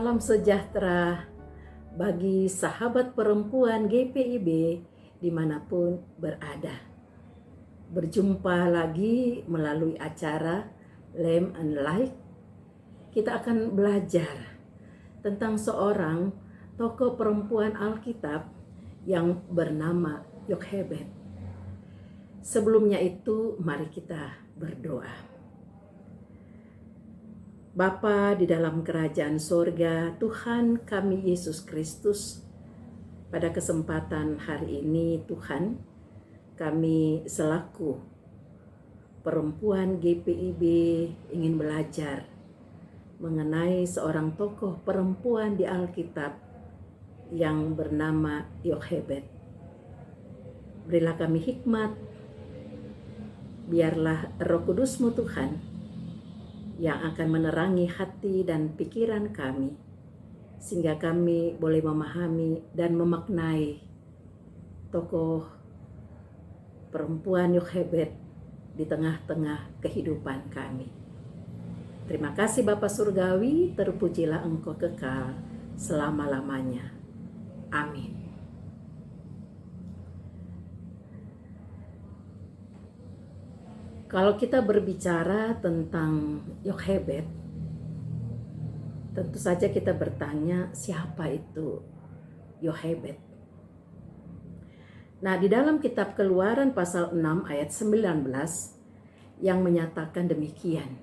Salam sejahtera bagi sahabat perempuan GPIB dimanapun berada. Berjumpa lagi melalui acara Lamb and Light. Kita akan belajar tentang seorang tokoh perempuan Alkitab yang bernama Yokhebed. Sebelumnya itu, mari kita berdoa. Bapa di dalam kerajaan sorga, Tuhan kami Yesus Kristus, pada kesempatan hari ini Tuhan, kami selaku perempuan GPIB ingin belajar mengenai seorang tokoh perempuan di Alkitab yang bernama Yokhebed. Berilah kami hikmat, biarlah Roh Kudus-Mu Tuhan yang akan menerangi hati dan pikiran kami, sehingga kami boleh memahami dan memaknai tokoh perempuan Yokhebed di tengah-tengah kehidupan kami. Terima kasih Bapa Surgawi, terpujilah Engkau kekal selama-lamanya. Amin. Kalau kita berbicara tentang Yokhebed, tentu saja kita bertanya, siapa itu Yokhebed? Nah, di dalam kitab Keluaran pasal 6 ayat 19 yang menyatakan demikian.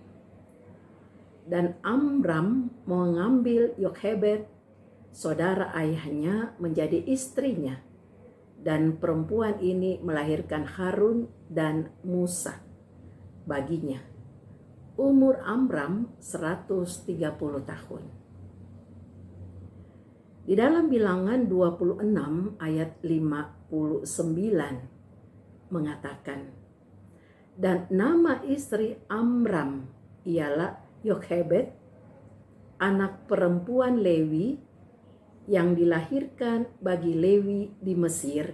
Dan Amram mengambil Yokhebed, saudara ayahnya, menjadi istrinya. Dan perempuan ini melahirkan Harun dan Musa baginya. Umur Amram 130 tahun. Di dalam Bilangan 26 ayat 59 mengatakan, dan nama istri Amram ialah Yokhebed, anak perempuan Lewi yang dilahirkan bagi Lewi di Mesir,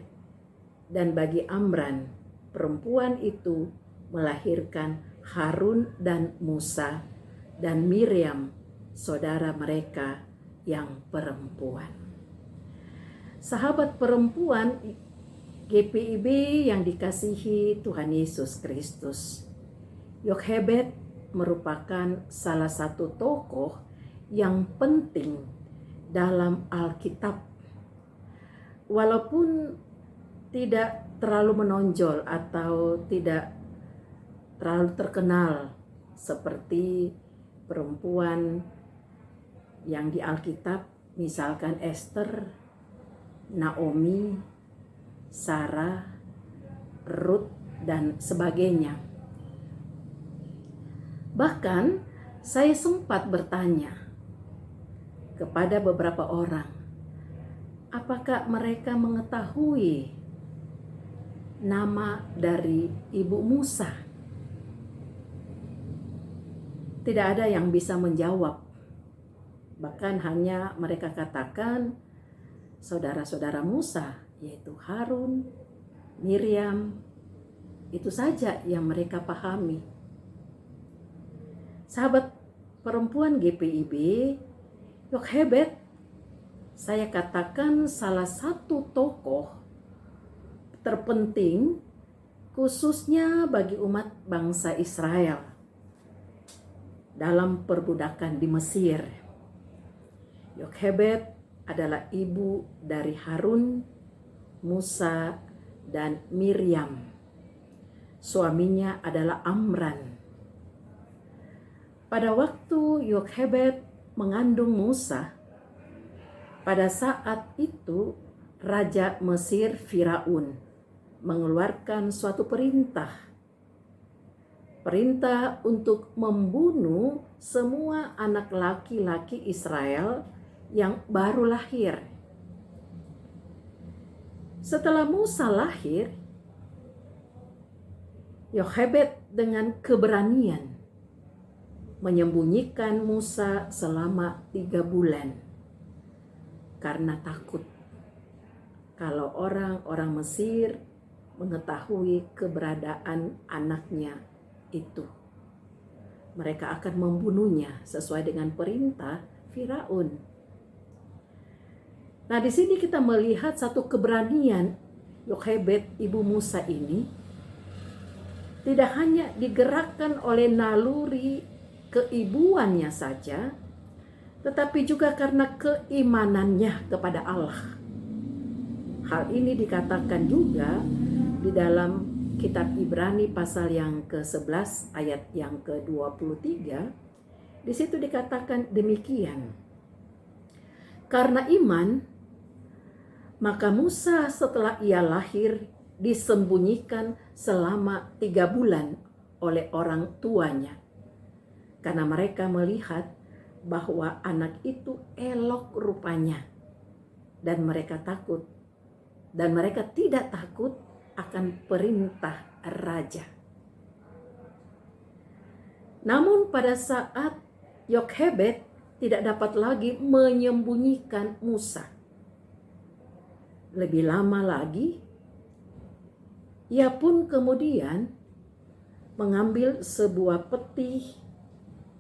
dan bagi Amram perempuan itu melahirkan Harun dan Musa dan Miriam, saudara mereka yang perempuan. Sahabat perempuan GPIB yang dikasihi Tuhan Yesus Kristus, Yokhebed merupakan salah satu tokoh yang penting dalam Alkitab. Walaupun tidak terlalu menonjol atau tidak terlalu terkenal seperti perempuan yang di Alkitab, misalkan Esther, Naomi, Sarah, Ruth, dan sebagainya. Bahkan saya sempat bertanya kepada beberapa orang, apakah mereka mengetahui nama dari ibu Musa? Tidak ada yang bisa menjawab. Bahkan hanya mereka katakan saudara-saudara Musa, yaitu Harun, Miriam, itu saja yang mereka pahami. Sahabat perempuan GPIB, Yokhebed, saya katakan salah satu tokoh terpenting khususnya bagi umat bangsa Israel dalam perbudakan di Mesir. Yokhebed adalah ibu dari Harun, Musa, dan Miriam. Suaminya adalah Amram. Pada waktu Yokhebed mengandung Musa, pada saat itu Raja Mesir Firaun mengeluarkan suatu perintah untuk membunuh semua anak laki-laki Israel yang baru lahir. Setelah Musa lahir, Yokhebed dengan keberanian menyembunyikan Musa selama 3 bulan karena takut kalau orang-orang Mesir mengetahui keberadaan anaknya itu. Mereka akan membunuhnya sesuai dengan perintah Firaun. Nah, di sini kita melihat satu keberanian Yokhebed, ibu Musa ini, tidak hanya digerakkan oleh naluri keibuannya saja, tetapi juga karena keimanannya kepada Allah. Hal ini dikatakan juga di dalam kitab Ibrani pasal yang ke-11 ayat yang ke-23. Di situ dikatakan demikian. Karena iman, maka Musa setelah ia lahir disembunyikan selama 3 bulan oleh orang tuanya. Karena mereka melihat bahwa anak itu elok rupanya. Dan mereka takut. Dan mereka tidak takut akan perintah raja. Namun pada saat Yokhebed tidak dapat lagi menyembunyikan Musa. Lebih lama lagi, ia pun kemudian mengambil sebuah peti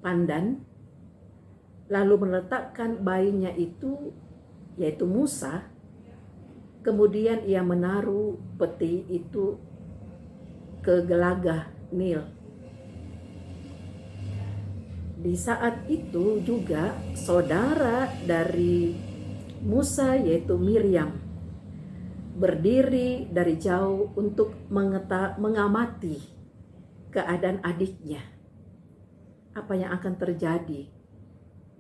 pandan, lalu meletakkan bayinya itu, yaitu Musa. Kemudian ia menaruh peti itu ke gelagah Nil. Di saat itu juga saudara dari Musa, yaitu Miriam, berdiri dari jauh untuk mengamati keadaan adiknya. Apa yang akan terjadi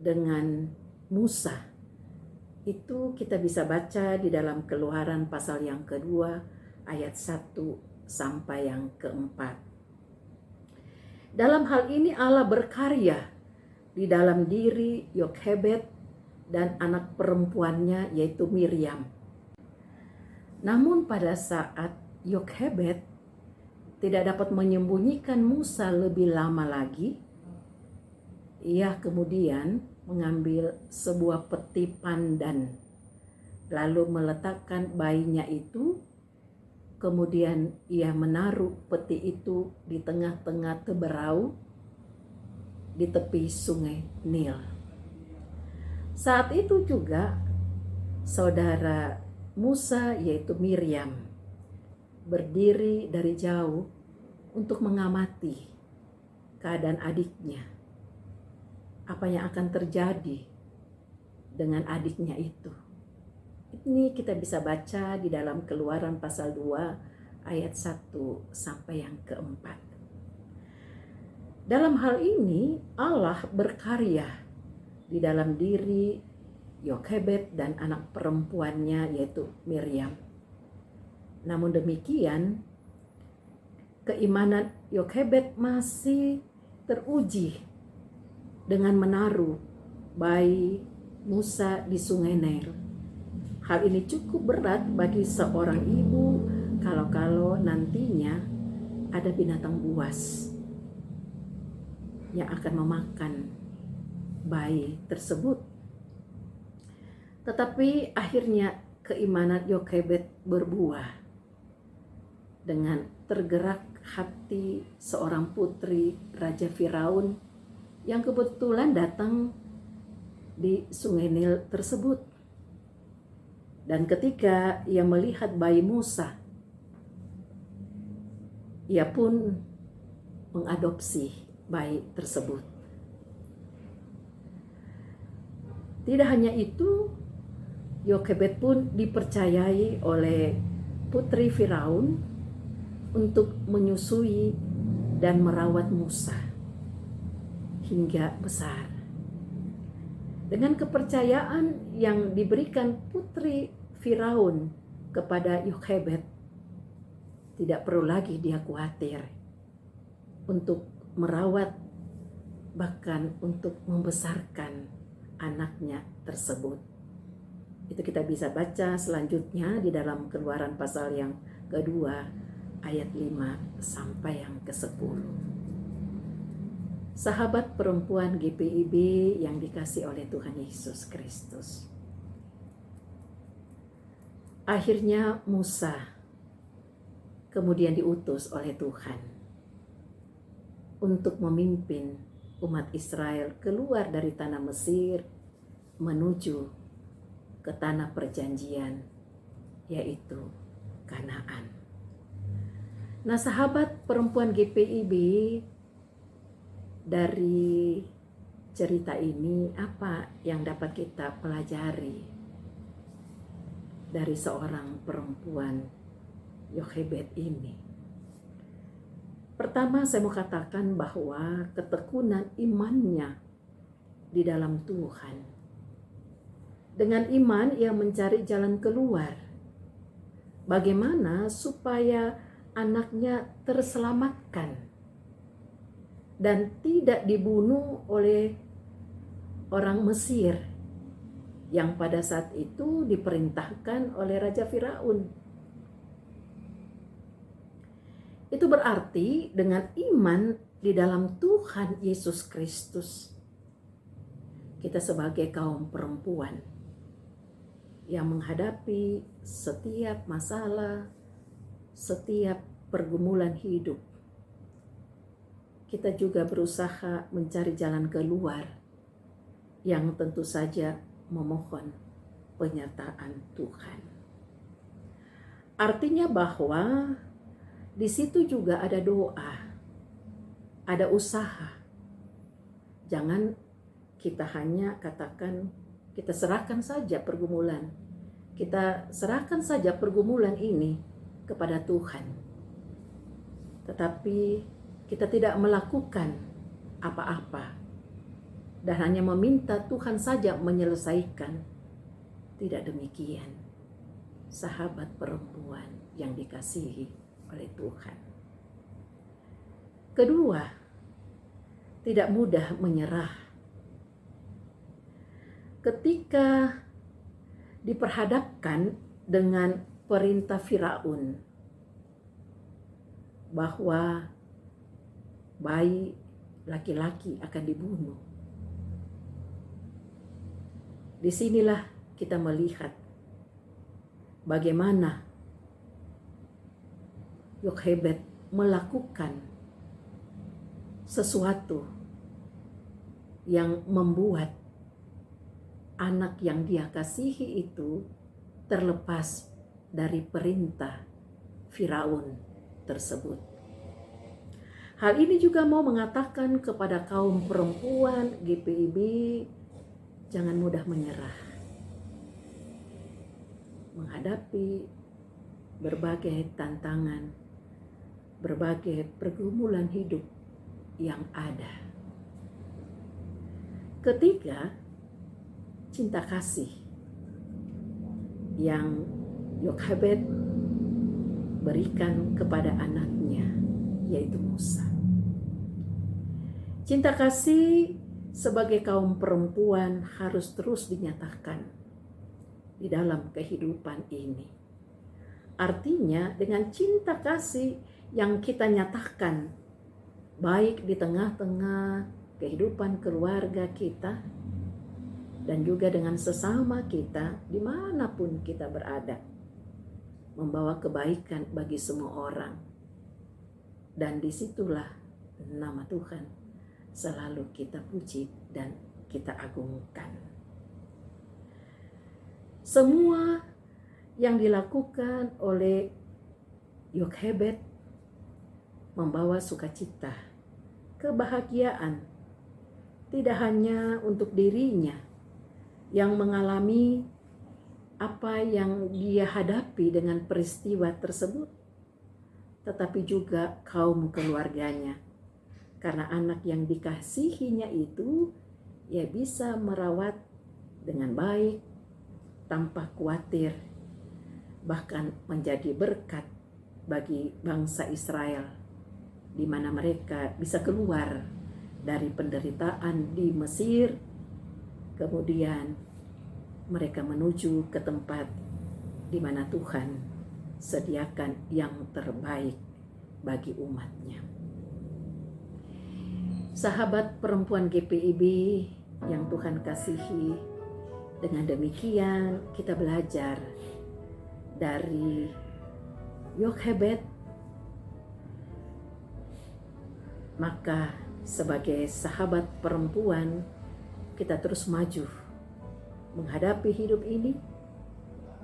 dengan Musa? Itu kita bisa baca di dalam Keluaran pasal yang kedua ayat 1 sampai yang keempat. Dalam hal ini Allah berkarya di dalam diri Yokhebed dan anak perempuannya, yaitu Miriam. Namun pada saat Yokhebed tidak dapat menyembunyikan Musa lebih lama lagi, ia kemudian mengambil sebuah peti pandan, lalu meletakkan bayinya itu, kemudian ia menaruh peti itu di tengah-tengah teberau di tepi sungai Nil. Saat itu juga saudara Musa, yaitu Miriam, berdiri dari jauh untuk mengamati keadaan adiknya. Apa yang akan terjadi dengan adiknya itu? Ini kita bisa baca di dalam Keluaran pasal 2 ayat 1 sampai yang keempat. Dalam hal ini Allah berkarya di dalam diri Yokhebed dan anak perempuannya, yaitu Miriam. Namun demikian, keimanan Yokhebed masih teruji dengan menaruh bayi Musa di sungai Nil. Hal ini cukup berat bagi seorang ibu kalau nantinya ada binatang buas yang akan memakan bayi tersebut. Tetapi akhirnya keimanan Yokhebed berbuah dengan tergerak hati seorang putri Raja Firaun yang kebetulan datang di sungai Nil tersebut. Dan ketika ia melihat bayi Musa, ia pun mengadopsi bayi tersebut. Tidak hanya itu, Yokhebed pun dipercayai oleh putri Firaun untuk menyusui dan merawat Musa hingga besar. Dengan kepercayaan yang diberikan putri Firaun kepada Yokhebed, tidak perlu lagi dia khawatir untuk merawat, bahkan untuk membesarkan anaknya tersebut. Itu kita bisa baca selanjutnya di dalam Keluaran pasal yang kedua ayat 5 sampai yang ke-10. Sahabat perempuan GPIB yang dikasih oleh Tuhan Yesus Kristus. Akhirnya Musa kemudian diutus oleh Tuhan untuk memimpin umat Israel keluar dari tanah Mesir menuju ke tanah perjanjian, yaitu Kanaan. Nah, sahabat perempuan GPIB, dari cerita ini apa yang dapat kita pelajari dari seorang perempuan Yochebed ini? Pertama, saya mau katakan bahwa ketekunan imannya di dalam Tuhan. Dengan iman ia mencari jalan keluar. Bagaimana supaya anaknya terselamatkan dan tidak dibunuh oleh orang Mesir yang pada saat itu diperintahkan oleh Raja Firaun. Itu berarti dengan iman di dalam Tuhan Yesus Kristus, kita sebagai kaum perempuan yang menghadapi setiap masalah, setiap pergumulan hidup, kita juga berusaha mencari jalan keluar yang tentu saja memohon penyertaan Tuhan. Artinya bahwa di situ juga ada doa, ada usaha. Jangan kita hanya katakan kita serahkan saja pergumulan. Kita serahkan saja pergumulan ini kepada Tuhan. Tetapi kita tidak melakukan apa-apa dan hanya meminta Tuhan saja menyelesaikan. Tidak demikian, sahabat perempuan yang dikasihi oleh Tuhan. Kedua, tidak mudah menyerah. Ketika diperhadapkan dengan perintah Firaun bahwa bayi laki-laki akan dibunuh, disinilah kita melihat bagaimana Yochebed melakukan sesuatu yang membuat anak yang dia kasihi itu terlepas dari perintah Firaun tersebut. Hal ini juga mau mengatakan kepada kaum perempuan GPIB, jangan mudah menyerah menghadapi berbagai tantangan, berbagai pergumulan hidup yang ada. Ketiga, cinta kasih yang Yochebed berikan kepada anaknya, yaitu Musa. Cinta kasih sebagai kaum perempuan harus terus dinyatakan di dalam kehidupan ini. Artinya dengan cinta kasih yang kita nyatakan, baik di tengah-tengah kehidupan keluarga kita, dan juga dengan sesama kita dimanapun kita berada, membawa kebaikan bagi semua orang. Dan disitulah nama Tuhan selalu kita puji dan kita agungkan. Semua yang dilakukan oleh Yochebed membawa sukacita, kebahagiaan, tidak hanya untuk dirinya yang mengalami apa yang dia hadapi dengan peristiwa tersebut, tetapi juga kaum keluarganya. Karena anak yang dikasihinya itu, ia bisa merawat dengan baik, tanpa khawatir, bahkan menjadi berkat bagi bangsa Israel, di mana mereka bisa keluar dari penderitaan di Mesir. Kemudian mereka menuju ke tempat di mana Tuhan sediakan yang terbaik bagi umatnya. Sahabat perempuan GPIB yang Tuhan kasihi, dengan demikian kita belajar dari Yochebed, maka sebagai sahabat perempuan kita terus maju menghadapi hidup ini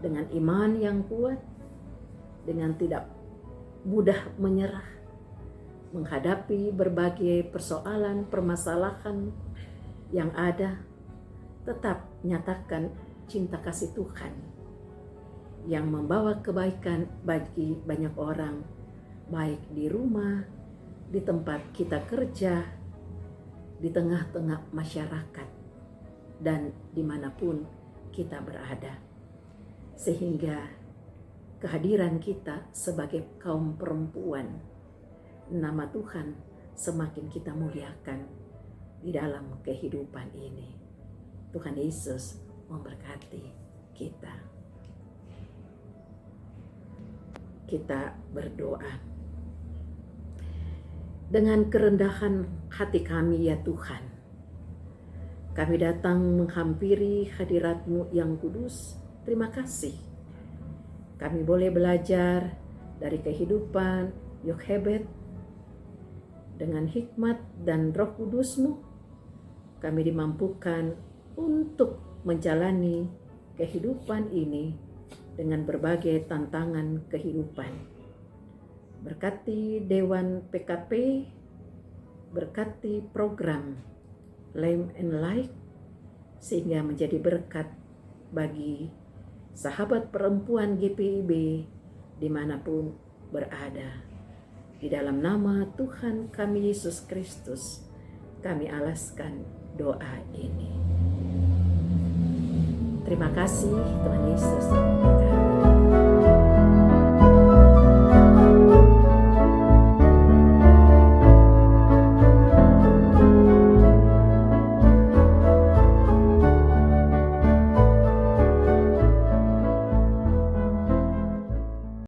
dengan iman yang kuat, dengan tidak mudah menyerah, menghadapi berbagai persoalan, permasalahan yang ada, tetap nyatakan cinta kasih Tuhan yang membawa kebaikan bagi banyak orang, baik di rumah, di tempat kita kerja, di tengah-tengah masyarakat, dan dimanapun kita berada. Sehingga kehadiran kita sebagai kaum perempuan, nama Tuhan semakin kita muliakan di dalam kehidupan ini. Tuhan Yesus memberkati kita. Kita berdoa. Dengan kerendahan hati kami ya Tuhan, kami datang menghampiri hadirat-Mu yang kudus. Terima kasih. Kami boleh belajar dari kehidupan Yokhebed dengan hikmat dan Roh Kudus-Mu. Kami dimampukan untuk menjalani kehidupan ini dengan berbagai tantangan kehidupan. Berkati Dewan PKP, berkati program Lamb and Light, sehingga menjadi berkat bagi sahabat perempuan GPIB dimanapun berada. Di dalam nama Tuhan kami Yesus Kristus, kami alaskan doa ini. Terima kasih Tuhan Yesus.